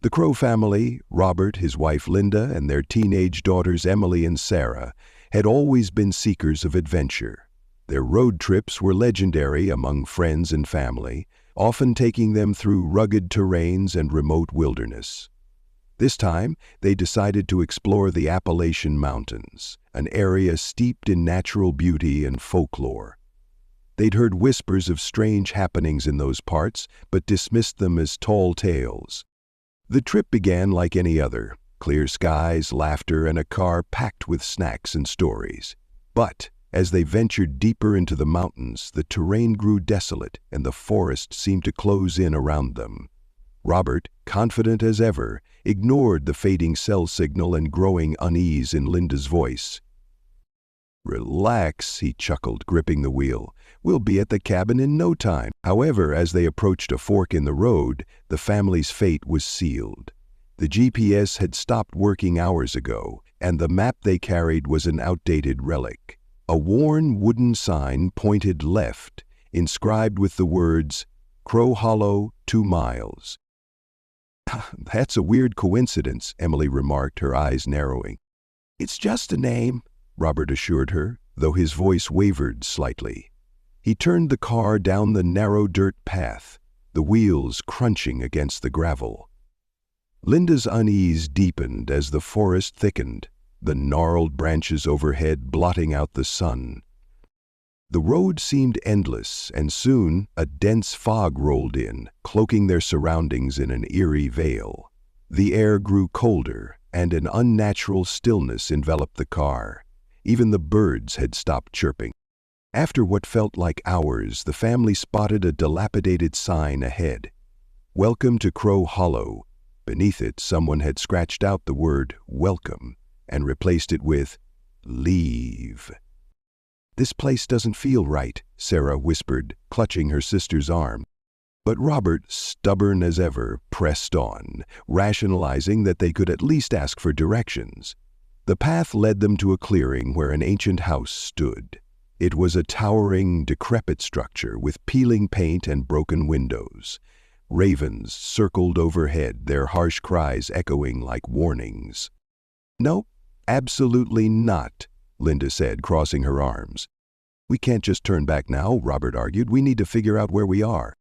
The Crowe family, Robert, his wife Linda, and their teenage daughters Emily and Sarah, had always been seekers of adventure. Their road trips were legendary among friends and family, often taking them through rugged terrains and remote wilderness. This time, they decided to explore the Appalachian Mountains, an area steeped in natural beauty and folklore. They'd heard whispers of strange happenings in those parts, but dismissed them as tall tales. The trip began like any other: clear skies, laughter, and a car packed with snacks and stories. But as they ventured deeper into the mountains, the terrain grew desolate and the forest seemed to close in around them. Robert, confident as ever, ignored the fading cell signal and growing unease in Linda's voice. "Relax," he chuckled, gripping the wheel. "We'll be at the cabin in no time." However, as they approached a fork in the road, the family's fate was sealed. The GPS had stopped working hours ago, and the map they carried was an outdated relic. A worn wooden sign pointed left, inscribed with the words, "Crowe Hollow, 2 miles." "That's a weird coincidence," Emily remarked, her eyes narrowing. "It's just a name," Robert assured her, though his voice wavered slightly. He turned the car down the narrow dirt path, the wheels crunching against the gravel. Linda's unease deepened as the forest thickened, the gnarled branches overhead blotting out the sun. The road seemed endless, and soon a dense fog rolled in, cloaking their surroundings in an eerie veil. The air grew colder, and an unnatural stillness enveloped the car. Even the birds had stopped chirping. After what felt like hours, the family spotted a dilapidated sign ahead. "Welcome to Crowe Hollow." Beneath it, someone had scratched out the word "welcome" and replaced it with "leave." "This place doesn't feel right," Sarah whispered, clutching her sister's arm. But Robert, stubborn as ever, pressed on, rationalizing that they could at least ask for directions. The path led them to a clearing where an ancient house stood. It was a towering, decrepit structure with peeling paint and broken windows. Ravens circled overhead, their harsh cries echoing like warnings. "No, absolutely not," Linda said, crossing her arms. "We can't just turn back now," Robert argued. "We need to figure out where we are."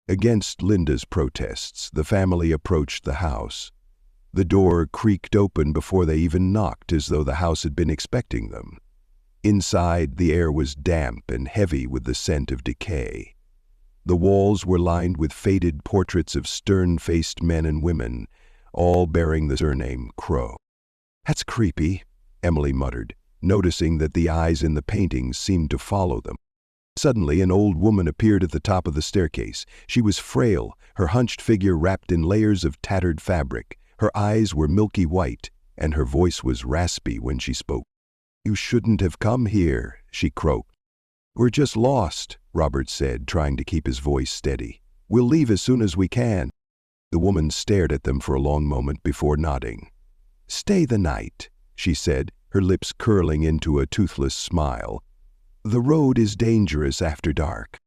Against Linda's protests, the family approached the house. The door creaked open before they even knocked, as though the house had been expecting them. Inside, the air was damp and heavy with the scent of decay. The walls were lined with faded portraits of stern-faced men and women, all bearing the surname Crowe. "That's creepy," Emily muttered, noticing that the eyes in the paintings seemed to follow them. Suddenly, an old woman appeared at the top of the staircase. She was frail, her hunched figure wrapped in layers of tattered fabric. Her eyes were milky white, and her voice was raspy when she spoke. "You shouldn't have come here," she croaked. "We're just lost," Robert said, trying to keep his voice steady. "We'll leave as soon as we can." The woman stared at them for a long moment before nodding. "Stay the night," she said, her lips curling into a toothless smile. "The road is dangerous after dark."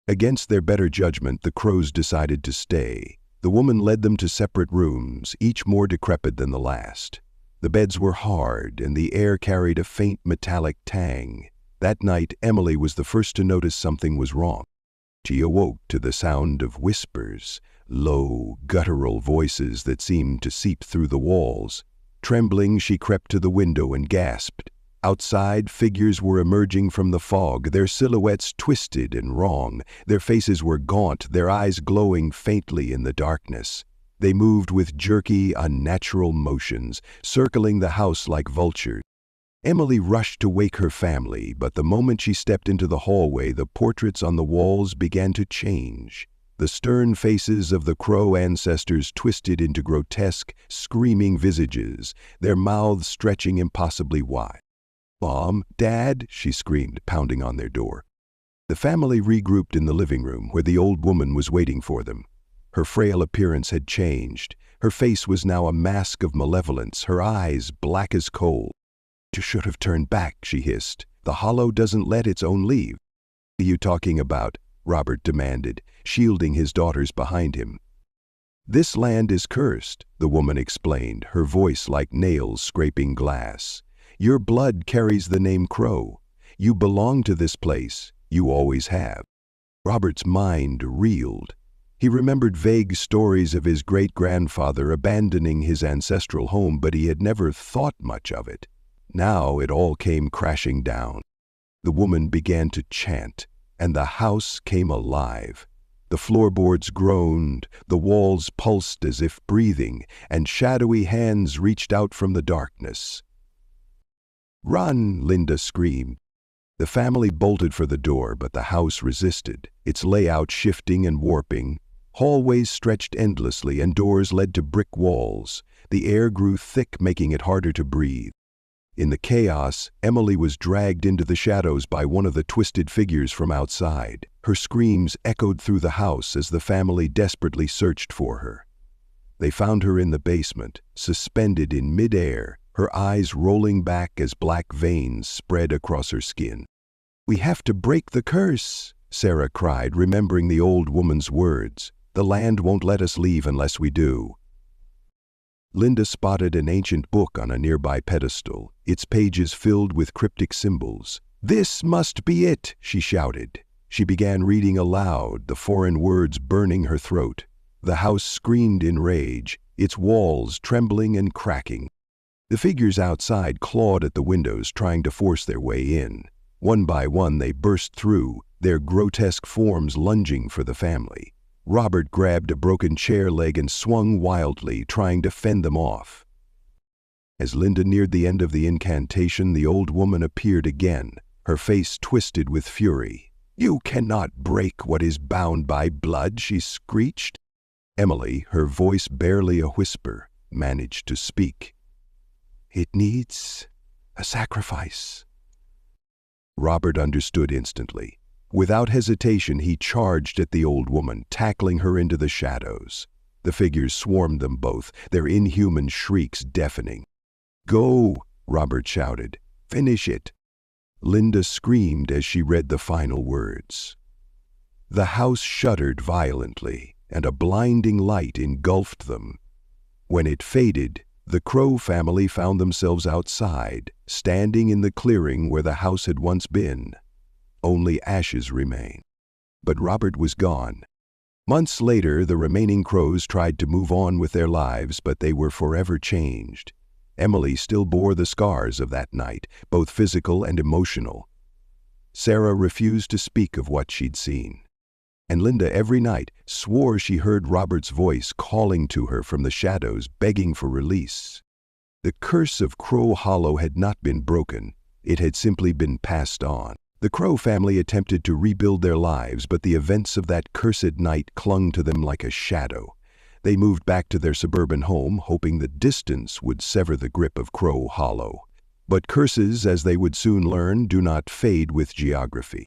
Against their better judgment, the Crowes decided to stay. The woman led them to separate rooms, each more decrepit than the last. The beds were hard, and the air carried a faint metallic tang. That night, Emily was the first to notice something was wrong. She awoke to the sound of whispers, low, guttural voices that seemed to seep through the walls. Trembling, she crept to the window and gasped. Outside, figures were emerging from the fog, their silhouettes twisted and wrong. Their faces were gaunt, their eyes glowing faintly in the darkness. They moved with jerky, unnatural motions, circling the house like vultures. Emily rushed to wake her family, but the moment she stepped into the hallway, the portraits on the walls began to change. The stern faces of the Crowe ancestors twisted into grotesque, screaming visages, their mouths stretching impossibly wide. "Mom, Dad," she screamed, pounding on their door. The family regrouped in the living room, where the old woman was waiting for them. Her frail appearance had changed. Her face was now a mask of malevolence, her eyes black as coal. "You should have turned back," she hissed. "The hollow doesn't let its own leave." "What are you talking about?" Robert demanded, shielding his daughters behind him. "This land is cursed," the woman explained, her voice like nails scraping glass. "Your blood carries the name Crowe. You belong to this place. You always have." Robert's mind reeled. He remembered vague stories of his great-grandfather abandoning his ancestral home, but he had never thought much of it. Now it all came crashing down. The woman began to chant, and the house came alive. The floorboards groaned, the walls pulsed as if breathing, and shadowy hands reached out from the darkness. "Run!" Linda screamed. The family bolted for the door, but the house resisted, its layout shifting and warping. Hallways stretched endlessly, and doors led to brick walls. The air grew thick, making it harder to breathe. In the chaos, Emily was dragged into the shadows by one of the twisted figures from outside. Her screams echoed through the house as the family desperately searched for her. They found her in the basement, suspended in mid-air, her eyes rolling back as black veins spread across her skin. "We have to break the curse," Sarah cried, remembering the old woman's words. "The land won't let us leave unless we do." Linda spotted an ancient book on a nearby pedestal, its pages filled with cryptic symbols. "This must be it," she shouted. She began reading aloud, the foreign words burning her throat. The house screamed in rage, its walls trembling and cracking. The figures outside clawed at the windows, trying to force their way in. One by one they burst through, their grotesque forms lunging for the family. Robert grabbed a broken chair leg and swung wildly, trying to fend them off. As Linda neared the end of the incantation, the old woman appeared again, her face twisted with fury. "You cannot break what is bound by blood," she screeched. Emily, her voice barely a whisper, managed to speak. "It needs a sacrifice." Robert understood instantly. Without hesitation, he charged at the old woman, tackling her into the shadows. The figures swarmed them both, their inhuman shrieks deafening. "Go!" Robert shouted. "Finish it!" Linda screamed as she read the final words. The house shuddered violently, and a blinding light engulfed them. When it faded, the Crowe family found themselves outside, standing in the clearing where the house had once been. Only ashes remained. But Robert was gone. Months later, the remaining Crowes tried to move on with their lives, but they were forever changed. Emily still bore the scars of that night, both physical and emotional. Sarah refused to speak of what she'd seen. And Linda every night swore she heard Robert's voice calling to her from the shadows, begging for release. The curse of Crowe Hollow had not been broken. It had simply been passed on. The Crowe family attempted to rebuild their lives, but the events of that cursed night clung to them like a shadow. They moved back to their suburban home, hoping that distance would sever the grip of Crowe Hollow. But curses, as they would soon learn, do not fade with geography.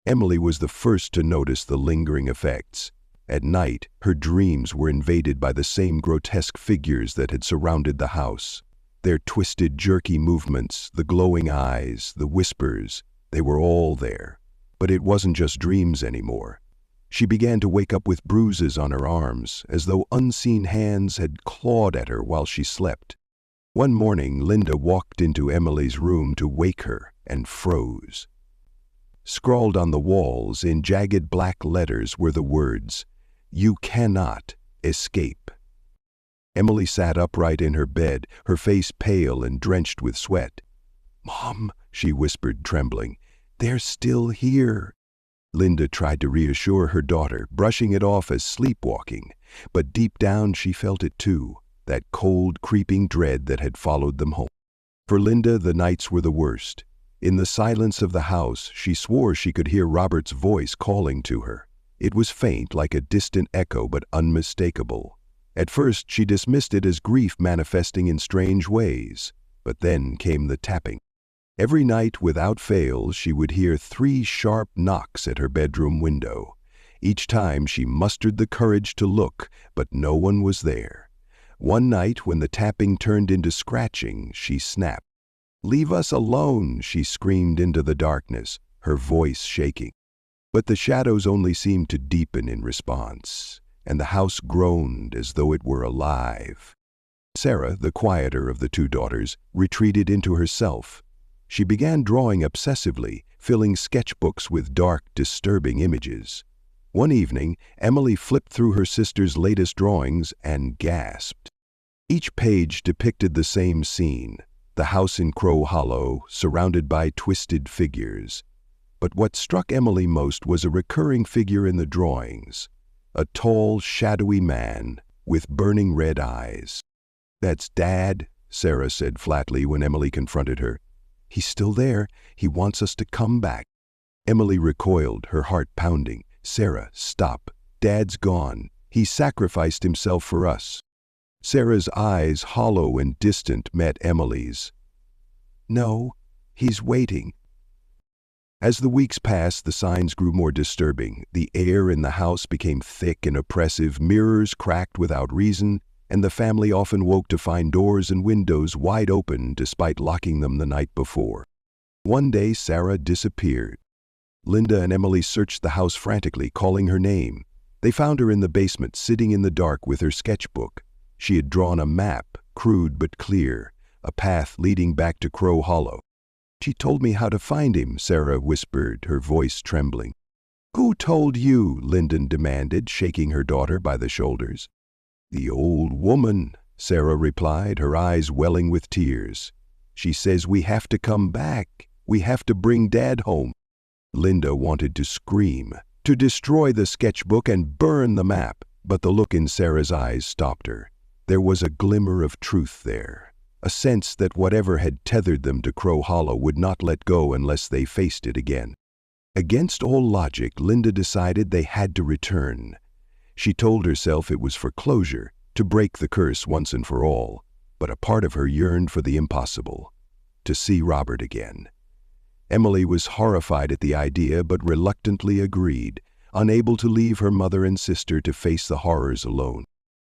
Emily was the first to notice the lingering effects. At night, her dreams were invaded by the same grotesque figures that had surrounded the house. Their twisted, jerky movements, the glowing eyes, the whispers, they were all there. But it wasn't just dreams anymore. She began to wake up with bruises on her arms, as though unseen hands had clawed at her while she slept. One morning, Linda walked into Emily's room to wake her and froze. Scrawled on the walls in jagged black letters were the words, "You cannot escape." Emily sat upright in her bed, her face pale and drenched with sweat. "Mom," she whispered, trembling, "they're still here." Linda tried to reassure her daughter, brushing it off as sleepwalking, but deep down she felt it too, that cold, creeping dread that had followed them home. For Linda, the nights were the worst. In the silence of the house, she swore she could hear Robert's voice calling to her. It was faint, like a distant echo, but unmistakable. At first, she dismissed it as grief manifesting in strange ways, but then came the tapping. Every night, without fail, she would hear 3 sharp knocks at her bedroom window. Each time she mustered the courage to look, but no one was there. One night, when the tapping turned into scratching, she snapped. "Leave us alone," she screamed into the darkness, her voice shaking. But the shadows only seemed to deepen in response. and the house groaned as though it were alive. Sarah, the quieter of the two daughters, retreated into herself. She began drawing obsessively, filling sketchbooks with dark, disturbing images. One evening, Emily flipped through her sister's latest drawings and gasped. Each page depicted the same scene, the house in Crowe Hollow, surrounded by twisted figures. But what struck Emily most was a recurring figure in the drawings, a tall, shadowy man with burning red eyes. "That's Dad," Sarah said flatly when Emily confronted her. "He's still there. He wants us to come back." Emily recoiled, her heart pounding. "Sarah, stop. Dad's gone. He sacrificed himself for us." Sarah's eyes, hollow and distant, met Emily's. "No, he's waiting." As the weeks passed, the signs grew more disturbing. The air in the house became thick and oppressive, mirrors cracked without reason, and the family often woke to find doors and windows wide open despite locking them the night before. One day, Sarah disappeared. Linda and Emily searched the house frantically, calling her name. They found her in the basement, sitting in the dark with her sketchbook. She had drawn a map, crude but clear, a path leading back to Crowe Hollow. "She told me how to find him," Sarah whispered, her voice trembling. "Who told you?" Lyndon demanded, shaking her daughter by the shoulders. "The old woman," Sarah replied, her eyes welling with tears. "She says we have to come back. We have to bring Dad home." Linda wanted to scream, to destroy the sketchbook and burn the map, but the look in Sarah's eyes stopped her. There was a glimmer of truth there, a sense that whatever had tethered them to Crowe Hollow would not let go unless they faced it again. Against all logic, Linda decided they had to return. She told herself it was for closure, to break the curse once and for all, but a part of her yearned for the impossible, to see Robert again. Emily was horrified at the idea but reluctantly agreed, unable to leave her mother and sister to face the horrors alone.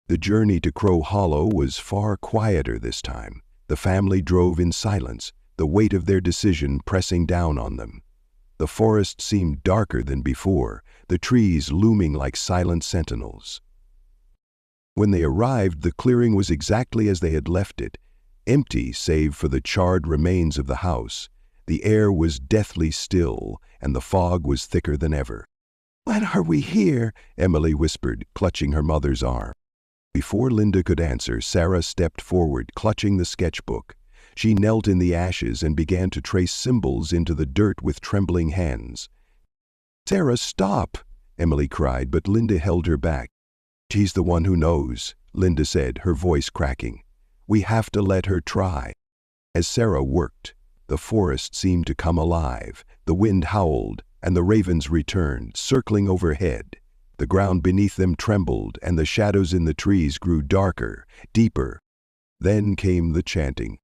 The journey to Crowe Hollow was far quieter this time. The family drove in silence, the weight of their decision pressing down on them. The forest seemed darker than before, the trees looming like silent sentinels. When they arrived, the clearing was exactly as they had left it, empty save for the charred remains of the house. The air was deathly still, and the fog was thicker than ever. "When are we here?" Emily whispered, clutching her mother's arm. Before Linda could answer, Sarah stepped forward, clutching the sketchbook. She knelt in the ashes and began to trace symbols into the dirt with trembling hands. "Sarah, stop!" Emily cried, but Linda held her back. "She's the one who knows," Linda said, her voice cracking. "We have to let her try." As Sarah worked, the forest seemed to come alive. The wind howled, and the ravens returned, circling overhead. The ground beneath them trembled, and the shadows in the trees grew darker, deeper. Then came the chanting.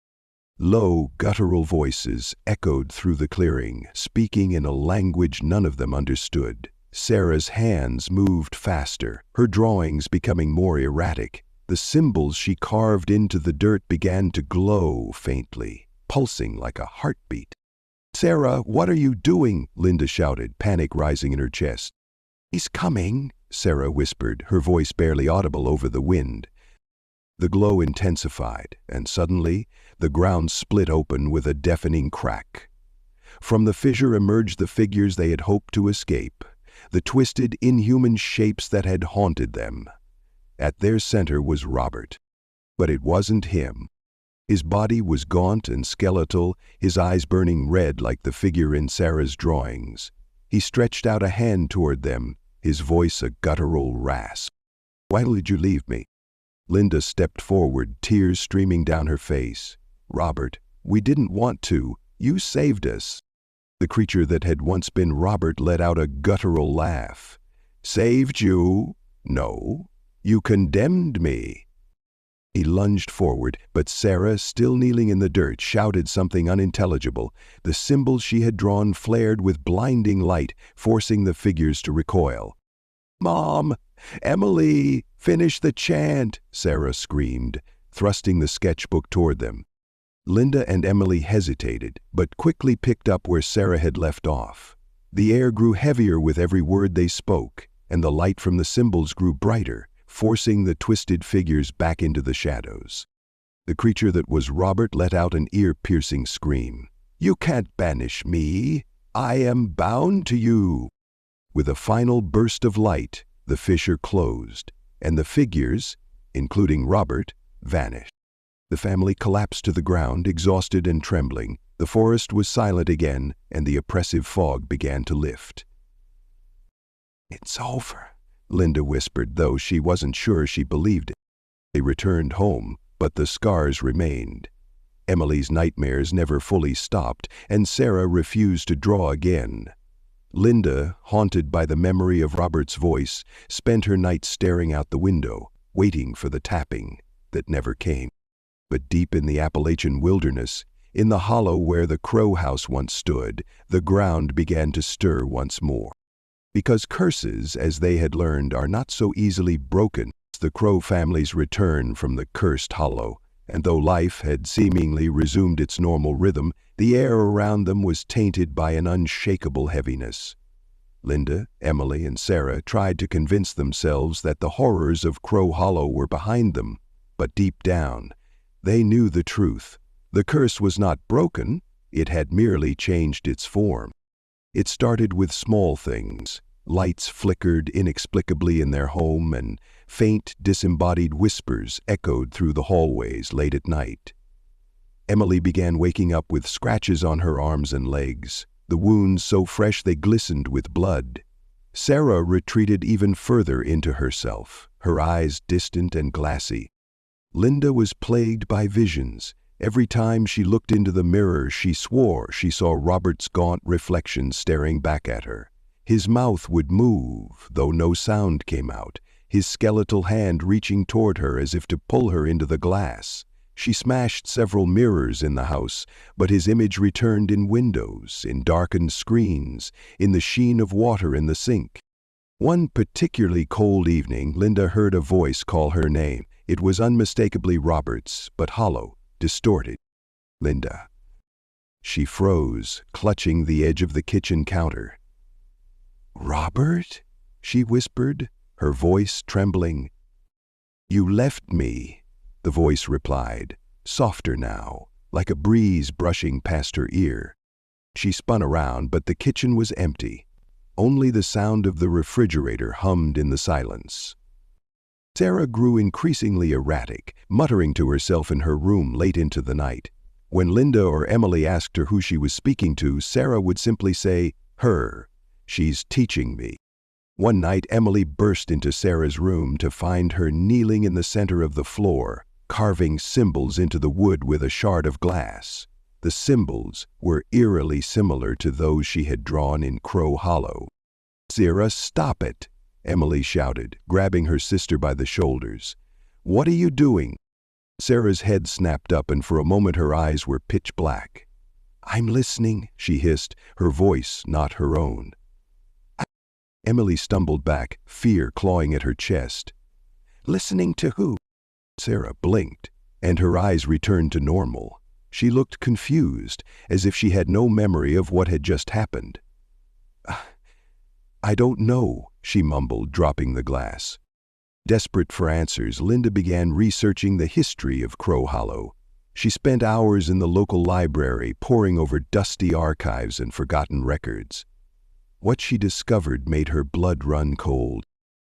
Low, guttural voices echoed through the clearing, speaking in a language none of them understood. Sarah's hands moved faster, her drawings becoming more erratic. The symbols she carved into the dirt began to glow faintly, pulsing like a heartbeat. "Sarah, what are you doing?" Linda shouted, panic rising in her chest. "He's coming," Sarah whispered, her voice barely audible over the wind. The glow intensified, and suddenly the ground split open with a deafening crack. From the fissure emerged the figures they had hoped to escape, the twisted, inhuman shapes that had haunted them. At their center was Robert. But it wasn't him. His body was gaunt and skeletal, his eyes burning red like the figure in Sarah's drawings. He stretched out a hand toward them, his voice a guttural rasp. "Why did you leave me?" Linda stepped forward, tears streaming down her face. "Robert, we didn't want to. You saved us." The creature that had once been Robert let out a guttural laugh. "Saved you? No. You condemned me." He lunged forward, but Sarah, still kneeling in the dirt, shouted something unintelligible. The symbols she had drawn flared with blinding light, forcing the figures to recoil. "Mom! Emily! Finish the chant!" Sarah screamed, thrusting the sketchbook toward them. Linda and Emily hesitated, but quickly picked up where Sarah had left off. The air grew heavier with every word they spoke. and the light from the symbols grew brighter, forcing the twisted figures back into the shadows. The creature that was Robert let out an ear-piercing scream. "You can't banish me! I am bound to you!" With a final burst of light, the fissure closed, and the figures, including Robert, vanished. The family collapsed to the ground, exhausted and trembling. The forest was silent again, and the oppressive fog began to lift. "It's over," Linda whispered, though she wasn't sure she believed it. They returned home, but the scars remained. Emily's nightmares never fully stopped, and Sarah refused to draw again. Linda, haunted by the memory of Robert's voice, spent her nights staring out the window, waiting for the tapping that never came. But deep in the Appalachian wilderness, in the hollow where the Crowe house once stood, the ground began to stir once more. Because curses, as they had learned, are not so easily broken, the Crowe family's return from the cursed hollow, and though life had seemingly resumed its normal rhythm, the air around them was tainted by an unshakable heaviness. Linda, Emily, and Sarah tried to convince themselves that the horrors of Crowe Hollow were behind them, but deep down, they knew the truth. The curse was not broken, it had merely changed its form. It started with small things. Lights flickered inexplicably in their home, and faint, disembodied whispers echoed through the hallways late at night. Emily began waking up with scratches on her arms and legs, the wounds so fresh they glistened with blood. Sarah retreated even further into herself, her eyes distant and glassy. Linda was plagued by visions. Every time she looked into the mirror, she swore she saw Robert's gaunt reflection staring back at her. His mouth would move, though no sound came out, his skeletal hand reaching toward her as if to pull her into the glass. She smashed several mirrors in the house, but his image returned in windows, in darkened screens, in the sheen of water in the sink. One particularly cold evening, Linda heard a voice call her name. It was unmistakably Robert's, but hollow, distorted. "Linda." She froze, clutching the edge of the kitchen counter. "Robert?" she whispered, her voice trembling. "You left me," the voice replied, softer now, like a breeze brushing past her ear. She spun around, but the kitchen was empty. Only the sound of the refrigerator hummed in the silence. Sarah grew increasingly erratic, muttering to herself in her room late into the night. When Linda or Emily asked her who she was speaking to, Sarah would simply say, "Her. She's teaching me." One night, Emily burst into Sarah's room to find her kneeling in the center of the floor, carving symbols into the wood with a shard of glass. The symbols were eerily similar to those she had drawn in Crowe Hollow. "Sarah, stop it!" Emily shouted, grabbing her sister by the shoulders. "What are you doing?" Sarah's head snapped up, and for a moment her eyes were pitch black. "I'm listening," she hissed, her voice not her own. Emily stumbled back, fear clawing at her chest. "Listening to who?" Sarah blinked, and her eyes returned to normal. She looked confused, as if she had no memory of what had just happened. "I don't know," she mumbled, dropping the glass. Desperate for answers, Linda began researching the history of Crowe Hollow. She spent hours in the local library, poring over dusty archives and forgotten records. What she discovered made her blood run cold.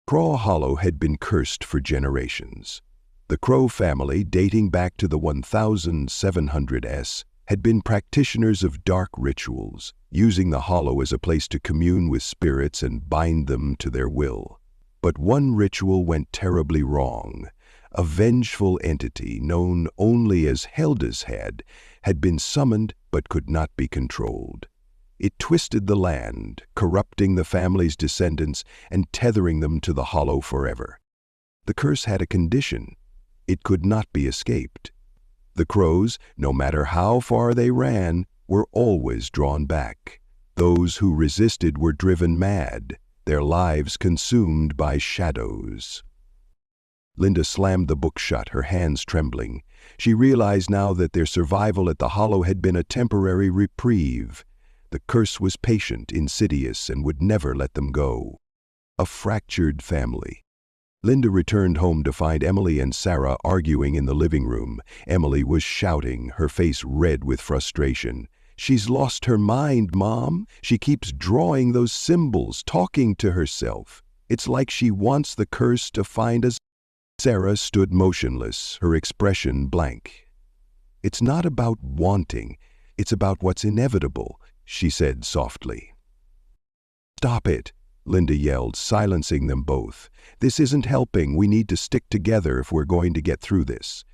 Crowe Hollow had been cursed for generations. The Crowe family, dating back to the 1700s, had been practitioners of dark rituals, using the hollow as a place to commune with spirits and bind them to their will. But one ritual went terribly wrong. A vengeful entity, known only as Helda's Head, had been summoned but could not be controlled. It twisted the land, corrupting the family's descendants and tethering them to the hollow forever. The curse had a condition. It could not be escaped. The Crowes, no matter how far they ran, were always drawn back. Those who resisted were driven mad, their lives consumed by shadows. Linda slammed the book shut, her hands trembling. She realized now that their survival at the hollow had been a temporary reprieve. The curse was patient, insidious, and would never let them go. A fractured family. Linda returned home to find Emily and Sarah arguing in the living room. Emily was shouting, her face red with frustration. "She's lost her mind, Mom. She keeps drawing those symbols, talking to herself. It's like she wants the curse to find us." Sarah stood motionless, her expression blank. "It's not about wanting, it's about what's inevitable," she said softly. "Stop it," Linda yelled, silencing them both. "This isn't helping. We need to stick together if we're going to get through this."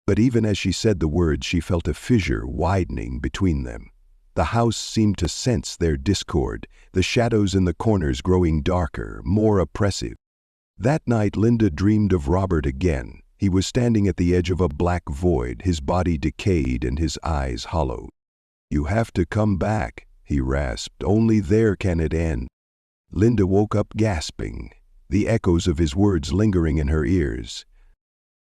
But even as she said the words, she felt a fissure widening between them. The house seemed to sense their discord, the shadows in the corners growing darker, more oppressive. That night Linda dreamed of Robert again. He was standing at the edge of a black void, his body decayed and his eyes hollow. "You have to come back," he rasped. "Only there can it end." Linda woke up gasping, the echoes of his words lingering in her ears.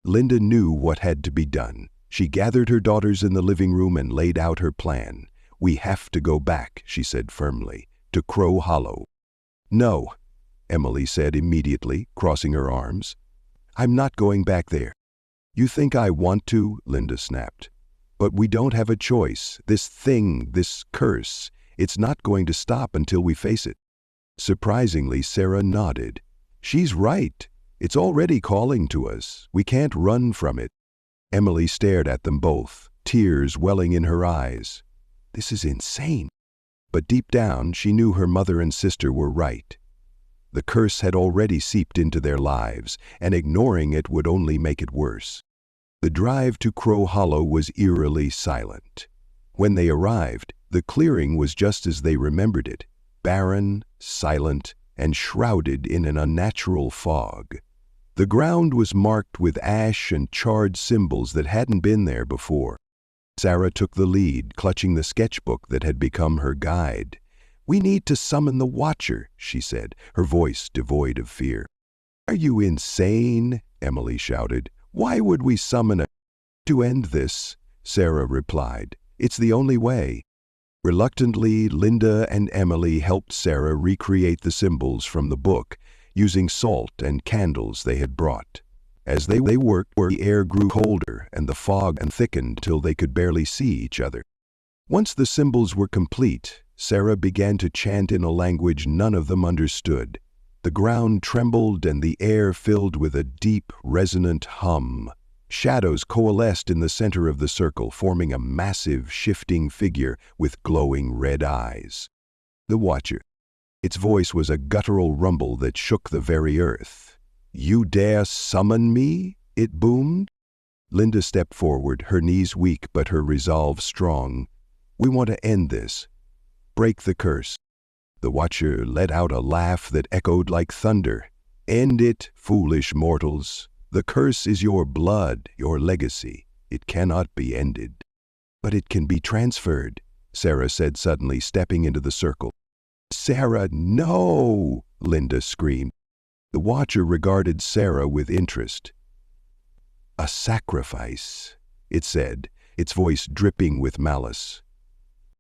Linda knew what had to be done. She gathered her daughters in the living room and laid out her plan. "We have to go back," she said firmly, "to Crowe Hollow." "No," Emily said immediately, crossing her arms. "I'm not going back there." "You think I want to?" Linda snapped. "But we don't have a choice. This thing, this curse, it's not going to stop until we face it." Surprisingly, Sarah nodded. "She's right. It's already calling to us. We can't run from it." Emily stared at them both, tears welling in her eyes. This is insane. But deep down, she knew her mother and sister were right. The curse had already seeped into their lives, and ignoring it would only make it worse. The drive to Crowe Hollow was eerily silent. When they arrived, the clearing was just as they remembered it, barren, silent, and shrouded in an unnatural fog. The ground was marked with ash and charred symbols that hadn't been there before. Sarah took the lead, clutching the sketchbook that had become her guide. "We need to summon the Watcher," she said, her voice devoid of fear. "Are you insane?" Emily shouted. "Why would we summon a—" "To end this," Sarah replied. "It's the only way." Reluctantly, Linda and Emily helped Sarah recreate the symbols from the book, using salt and candles they had brought. As they worked, the air grew colder and the fog thickened till they could barely see each other. Once the symbols were complete, Sarah began to chant in a language none of them understood. The ground trembled and the air filled with a deep, resonant hum. Shadows coalesced in the center of the circle, forming a massive, shifting figure with glowing red eyes. The Watcher. Its voice was a guttural rumble that shook the very earth. "You dare summon me?" it boomed. Linda stepped forward, her knees weak but her resolve strong. "We want to end this. Break the curse." The Watcher let out a laugh that echoed like thunder. "End it, foolish mortals. The curse is your blood, your legacy. It cannot be ended." "But it can be transferred," Sarah said suddenly, stepping into the circle. "Sarah, no!" Linda screamed. The Watcher regarded Sarah with interest. "A sacrifice," it said, its voice dripping with malice.